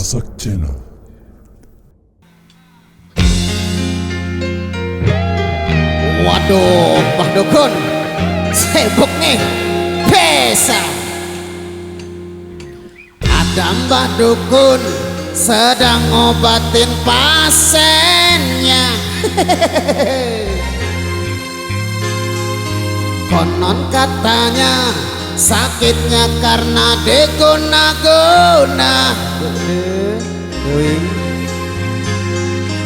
Saksena. Waduh, Mbah Dukun sibuk nih, bisa. Ada Mbah Dukun sedang ngobatin pasiennya. Konon katanya sakitnya karena diguna-guna.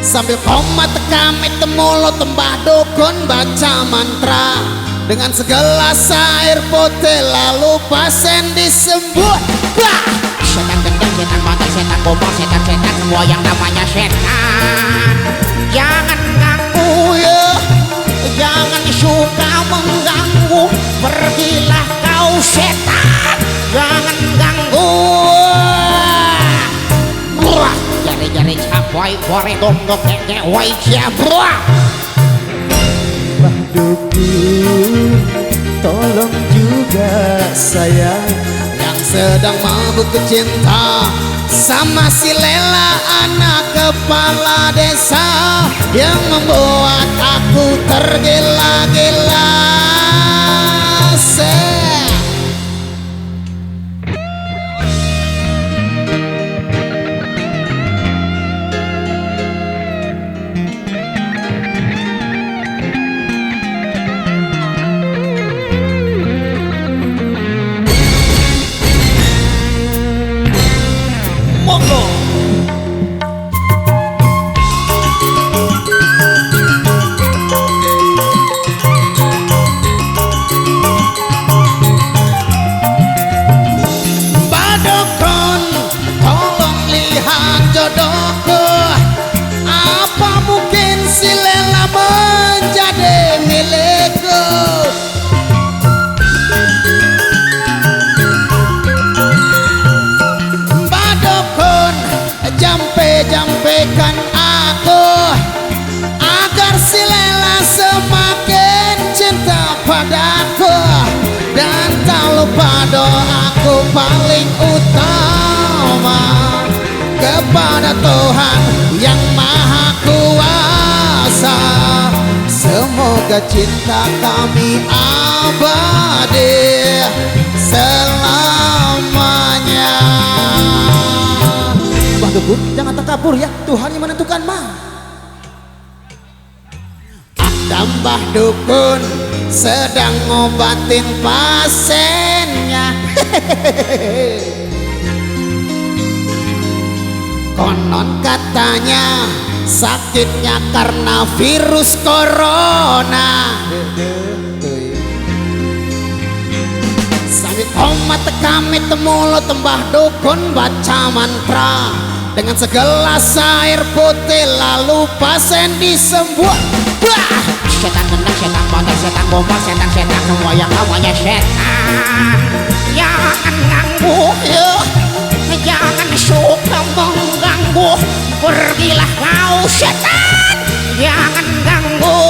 Sambil komat kami temulut Mbah Dukun baca mantra dengan segelas air putih, lalu pasien disembuh. Bah! Setan gendeng, setan motor, setan gombal, setan-setan semua yang namanya setan. Jangan ganggu ya, jangan suka mengganggu. Pergilah kau setan, jangan ganggu. Buah, jari-jari capai, bore donggok keke wajah buah. Mbah Dukun, tolong juga saya yang sedang mabuk cinta sama si Lela, anak kepala desa yang membuat aku tergila-gila. Jodohku, apa mungkin si Lela menjadi milikku? Mbah Dukun, jampe-jampekan aku agar si Lela semakin cinta padaku, dan tak lupa doaku paling utama kepada Tuhan yang Maha Kuasa. Semoga cinta kami abadi selamanya. Mbah Dukun, jangan takabur ya, Tuhan yang menentukan mah. Ada Mbah Dukun sedang ngobatin pasiennya. Konon katanya sakitnya karena virus corona. Sambil komat kami temulut Mbah Dukun baca mantra dengan segelas air putih, lalu pasien disembuh. Bah! Setan gendeng, setan motor, setan gombal, setan-setan semua yang namanya setan. Jangan ganggu ya, jangan suka mengganggu. Pergilah kau setan, jangan ganggu.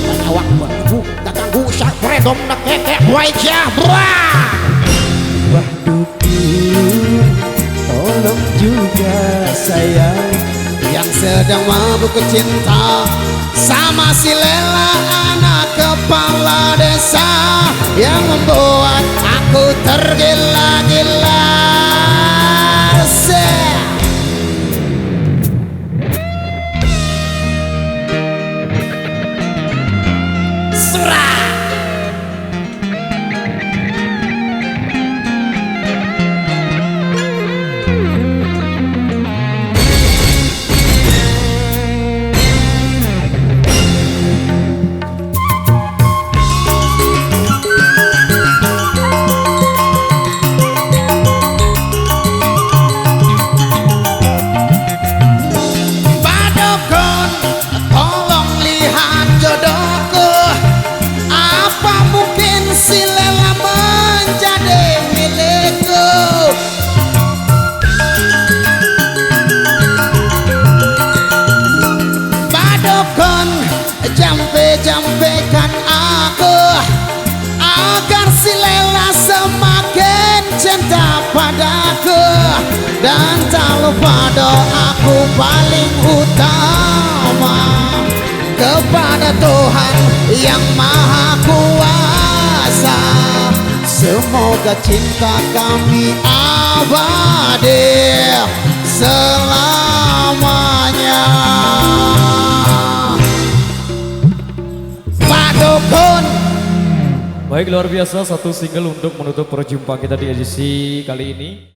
Banyak waktu tak ganggu, sak redom nak keke wajah buah. Mbah Dukun, tolong juga saya yang sedang mabuk cinta sama si Lela, anak kepala desa yang membuat aku tergila-gila. Dan tak lupa doaku paling utama kepada Tuhan yang Maha Kuasa. Semoga cinta kami abadi selamanya. Pak Dukun. Baik, luar biasa, satu single untuk menutup perjumpaan kita di edisi kali ini.